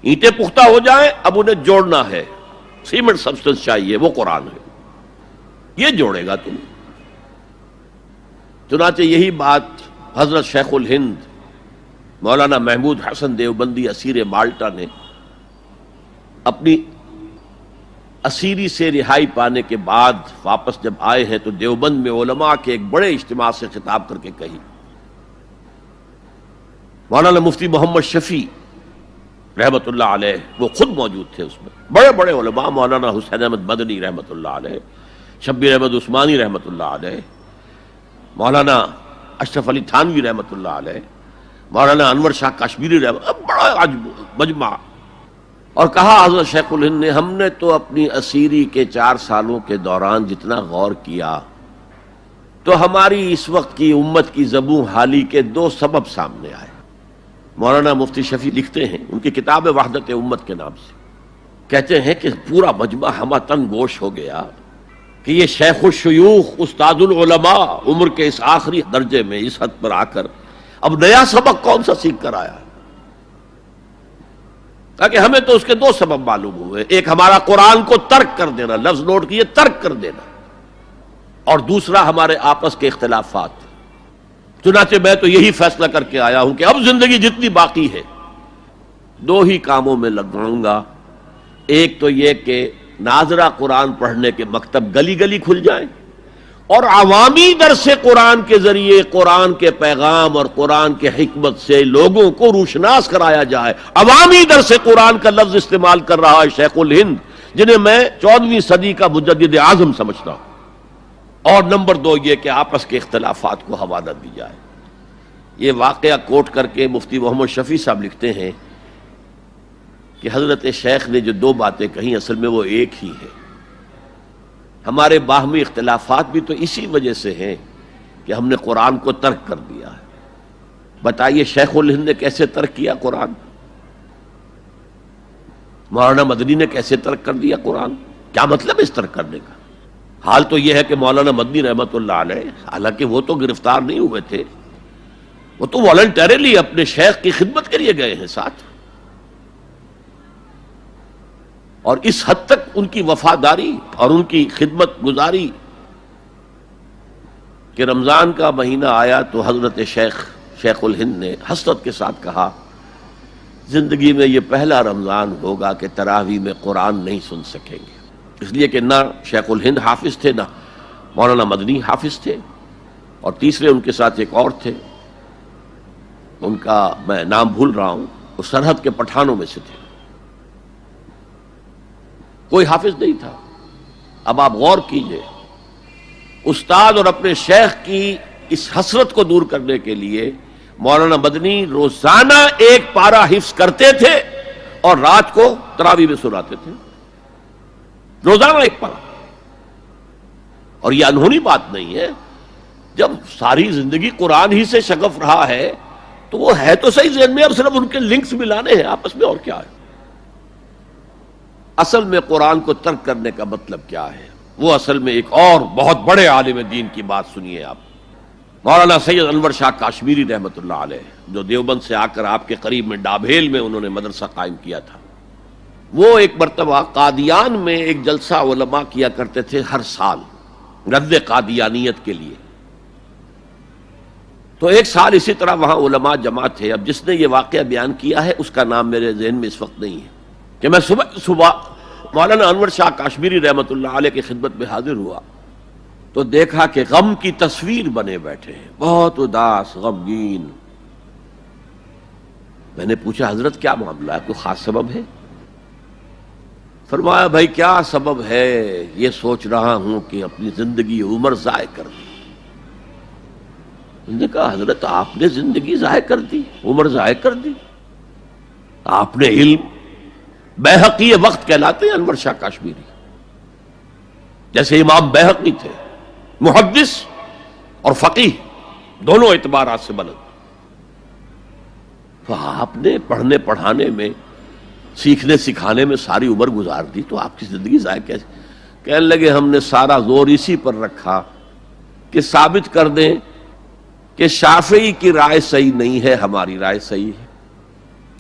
اینٹیں پختہ ہو جائیں، اب انہیں جوڑنا ہے، سیمنٹ سبسٹنس چاہیے، وہ قرآن ہے، یہ جوڑے گا تم. چنانچہ یہی بات حضرت شیخ الہند مولانا محمود حسن دیوبندی اسیر مالٹا نے اپنی اسیری سے رہائی پانے کے بعد واپس جب آئے ہیں تو دیوبند میں علماء کے ایک بڑے اجتماع سے خطاب کر کے کہی. مولانا مفتی محمد شفیع رحمت اللہ علیہ وہ خود موجود تھے اس میں، بڑے بڑے علماء، مولانا حسین احمد مدنی رحمت اللہ علیہ، شبیر احمد عثمانی رحمت اللہ علیہ، مولانا اشرف علی تھانوی رحمت اللہ علیہ، مولانا انور شاہ کاشمیری رحمت، بڑا مجمع. اور کہا حضرت شیخ الہند نے ہم نے تو اپنی اسیری کے 4 سالوں کے دوران جتنا غور کیا تو ہماری اس وقت کی امت کی زبوں حالی کے 2 سبب سامنے آئے. مولانا مفتی شفیع لکھتے ہیں، ان کی کتاب وحدت امت کے نام سے، کہتے ہیں کہ پورا مجمع ہمہ تن گوش ہو گیا کہ یہ شیخ الشیوخ استاد العلماء عمر کے اس آخری درجے میں اس حد پر آ کر اب نیا سبق کون سا سیکھ کر آیا. تاکہ ہمیں تو اس کے 2 سبب معلوم ہوئے، ایک ہمارا قرآن کو ترک کر دینا، لفظ نوٹ کیے، ترک کر دینا، اور دوسرا ہمارے آپس کے اختلافات. چنانچہ میں تو یہی فیصلہ کر کے آیا ہوں کہ اب زندگی جتنی باقی ہے 2 ہی کاموں میں لگاؤں گا. ایک تو یہ کہ ناظرہ قرآن پڑھنے کے مکتب گلی گلی کھل جائیں اور عوامی درس قرآن کے ذریعے قرآن کے پیغام اور قرآن کے حکمت سے لوگوں کو روشناس کرایا جائے. عوامی درس قرآن کا لفظ استعمال کر رہا ہے شیخ الہند، جنہیں میں 14ویں صدی کا مجدد اعظم سمجھتا ہوں. اور نمبر 2 یہ کہ آپس کے اختلافات کو حوالت دی جائے. یہ واقعہ کوٹ کر کے مفتی محمد شفیع صاحب لکھتے ہیں کہ حضرت شیخ نے جو 2 باتیں کہیں اصل میں وہ ایک ہی ہے. ہمارے باہمی اختلافات بھی تو اسی وجہ سے ہیں کہ ہم نے قرآن کو ترک کر دیا ہے. بتائیے شیخ الہند نے کیسے ترک کیا قرآن؟ مولانا مدنی نے کیسے ترک کر دیا قرآن؟ کیا مطلب اس ترک کرنے کا؟ حال تو یہ ہے کہ مولانا مدنی رحمت اللہ علیہ، حالانکہ وہ تو گرفتار نہیں ہوئے تھے، وہ تو والنٹریلی اپنے شیخ کی خدمت کے لیے گئے ہیں ساتھ، اور اس حد تک ان کی وفاداری اور ان کی خدمت گزاری کہ رمضان کا مہینہ آیا تو حضرت شیخ الہند نے حسرت کے ساتھ کہا زندگی میں یہ پہلا رمضان ہوگا کہ تراویح میں قرآن نہیں سن سکیں گے. اس لیے کہ نہ شیخ الہند حافظ تھے، نہ مولانا مدنی حافظ تھے، اور تیسرے ان کے ساتھ ایک اور تھے، ان کا میں نام بھول رہا ہوں، وہ سرحد کے پٹھانوں میں سے تھے، کوئی حافظ نہیں تھا. اب آپ غور کیجئے، استاد اور اپنے شیخ کی اس حسرت کو دور کرنے کے لیے مولانا مدنی روزانہ 1 پارہ حفظ کرتے تھے اور رات کو تراویح میں سناتے تھے، روزانہ 1 پارہ. اور یہ انہونی بات نہیں ہے، جب ساری زندگی قرآن ہی سے شغف رہا ہے تو وہ ہے تو صحیح ذہن میں، اب صرف ان کے لنکس ملانے ہیں آپس میں، اور کیا ہے. اصل میں قرآن کو ترک کرنے کا مطلب کیا ہے؟ وہ اصل میں ایک اور بہت بڑے عالم دین کی بات سنیے آپ، مولانا سید انور شاہ کاشمیری رحمت اللہ علیہ، جو دیوبند سے آ کر آپ کے قریب میں ڈابھیل میں انہوں نے مدرسہ قائم کیا تھا. وہ ایک مرتبہ قادیان میں ایک جلسہ علماء کیا کرتے تھے ہر سال رد قادیانیت کے لیے. تو ایک سال اسی طرح وہاں علماء جمع تھے. اب جس نے یہ واقعہ بیان کیا ہے اس کا نام میرے ذہن میں اس وقت نہیں ہے، کہ میں صبح مولانا انور شاہ کاشمیری رحمت اللہ علیہ کی خدمت میں حاضر ہوا تو دیکھا کہ غم کی تصویر بنے بیٹھے ہیں، بہت اداس، غمگین. میں نے پوچھا حضرت کیا معاملہ ہے، کوئی خاص سبب ہے؟ فرمایا بھائی کیا سبب ہے، یہ سوچ رہا ہوں کہ اپنی زندگی عمر ضائع کر دی. میں نے کہا حضرت آپ نے زندگی ضائع کر دی، عمر ضائع کر دی؟ آپ نے علم، بیہقی وقت کہلاتے ہیں انور شاہ کاشمیری، جیسے امام بیہقی تھے، محدث اور فقیہ دونوں اعتبارات سے بلند. تو آپ نے پڑھنے پڑھانے میں، سیکھنے سکھانے میں ساری عمر گزار دی، تو آپ کی زندگی ضائع کیسے؟ کہنے لگے ہم نے سارا زور اسی پر رکھا کہ ثابت کر دیں کہ شافعی کی رائے صحیح نہیں ہے، ہماری رائے صحیح ہے.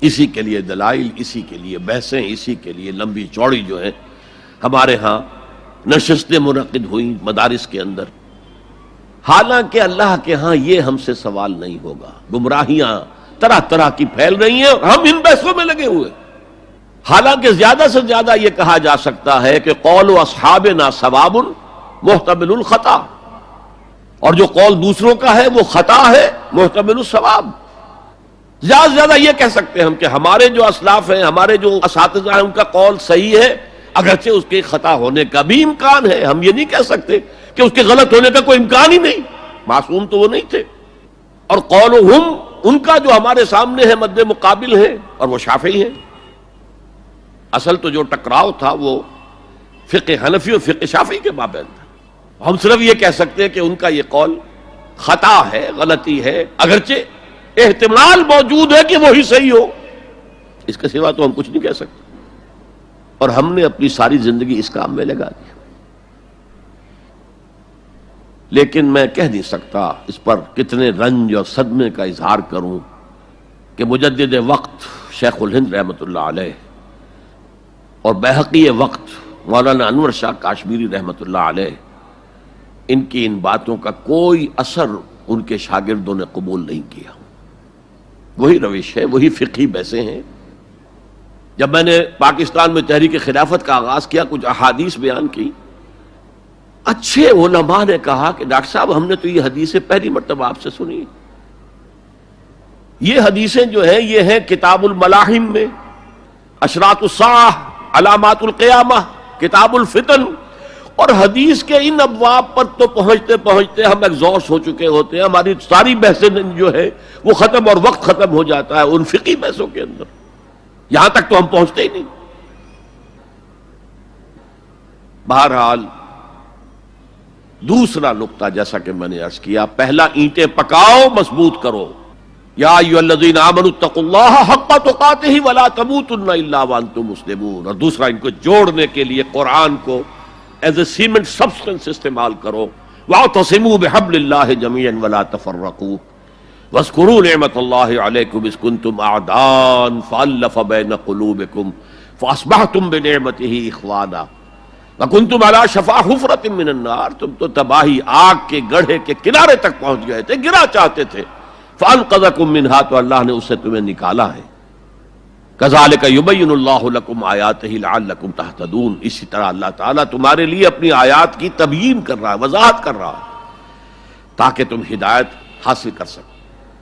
اسی کے لیے دلائل، اسی کے لیے بحثیں، اسی کے لیے لمبی چوڑی جو ہے ہمارے ہاں نشستیں منعقد ہوئیں مدارس کے اندر. حالانکہ اللہ کے ہاں یہ ہم سے سوال نہیں ہوگا. گمراہیاں طرح طرح کی پھیل رہی ہیں اور ہم ان بحثوں میں لگے ہوئے. حالانکہ زیادہ سے زیادہ یہ کہا جا سکتا ہے کہ قول اصحابنا ثواب محتمل الخطا، اور جو قول دوسروں کا ہے وہ خطا ہے محتمل الثواب. زیادہ سے زیادہ یہ کہہ سکتے ہیں ہم کہ ہمارے جو اسلاف ہیں، ہمارے جو اساتذہ ہیں، ان کا قول صحیح ہے، اگرچہ اس کے خطا ہونے کا بھی امکان ہے. ہم یہ نہیں کہہ سکتے کہ اس کے غلط ہونے کا کوئی امکان ہی نہیں، معصوم تو وہ نہیں تھے. اور قولہم، ان کا جو ہمارے سامنے ہے مد مقابل ہے، اور وہ شافعی ہیں. اصل تو جو ٹکراؤ تھا وہ فقہ حنفی اور فقہ شافعی کے مابین تھا. ہم صرف یہ کہہ سکتے ہیں کہ ان کا یہ قول خطا ہے، غلطی ہے، اگرچہ احتمال موجود ہے کہ وہی صحیح ہو. اس کے سوا تو ہم کچھ نہیں کہہ سکتے. اور ہم نے اپنی ساری زندگی اس کام میں لگا دی. لیکن میں کہہ نہیں سکتا اس پر کتنے رنج اور صدمے کا اظہار کروں کہ مجدد وقت شیخ الہند رحمۃ اللہ علیہ اور بحقی وقت مولانا انور شاہ کاشمیری رحمۃ اللہ علیہ، ان کی ان باتوں کا کوئی اثر ان کے شاگردوں نے قبول نہیں کیا. وہی روش ہے، وہی فقہی بحثیں ہیں. جب میں نے پاکستان میں تحریک خلافت کا آغاز کیا، کچھ احادیث بیان کی، اچھے علماء نے کہا کہ ڈاکٹر صاحب ہم نے تو یہ حدیثیں پہلی مرتبہ آپ سے سنی. یہ حدیثیں جو ہیں یہ ہیں کتاب الملاحم میں، اشراط الساعہ، علامات القیامہ، کتاب الفتن. اور حدیث کے ان ابواب پر تو پہنچتے پہنچتے ہم ایگزاسٹ ہو چکے ہوتے ہیں. ہماری ساری بحثیں جو ہے وہ ختم، اور وقت ختم ہو جاتا ہے ان فقہی بحثوں کے اندر. یہاں تک تو ہم پہنچتے ہی نہیں. بہرحال دوسرا نقطہ جیسا کہ میں نے عرض کیا، پہلا اینٹیں پکاؤ، مضبوط کرو. یا ایھا الذین آمنوا اتقوا اللہ حق تقاتہ ولا تموتن الا وانتم مسلمون. اور دوسرا ان کو جوڑنے کے لیے قرآن کو ایز اے سیمنٹ سبسٹنس استعمال کرو. واعتصموا بحبل اللہ جميعا ولا تفرقوا واذکروا نعمت اللہ علیکم اذ کنتم اعداء فالف بین قلوبکم فاصبحتم بنعمتہ اخوانا وکنتم علی شفا حفرۃ من النار. تم تو تباہی آگ کے گڑھے کے کنارے تک پہنچ گئے تھے، گرا چاہتے تھے. فانقذکم منہا، تو اللہ نے اس سے تمہیں نکالا ہے. کذالک یبین اللہ لکم آیاتہ لعلکم تہتدون. اسی طرح اللہ تعالیٰ تمہارے لیے اپنی آیات کی تبیین کر رہا ہے، وضاحت کر رہا ہے، تاکہ تم ہدایت حاصل کر سکو.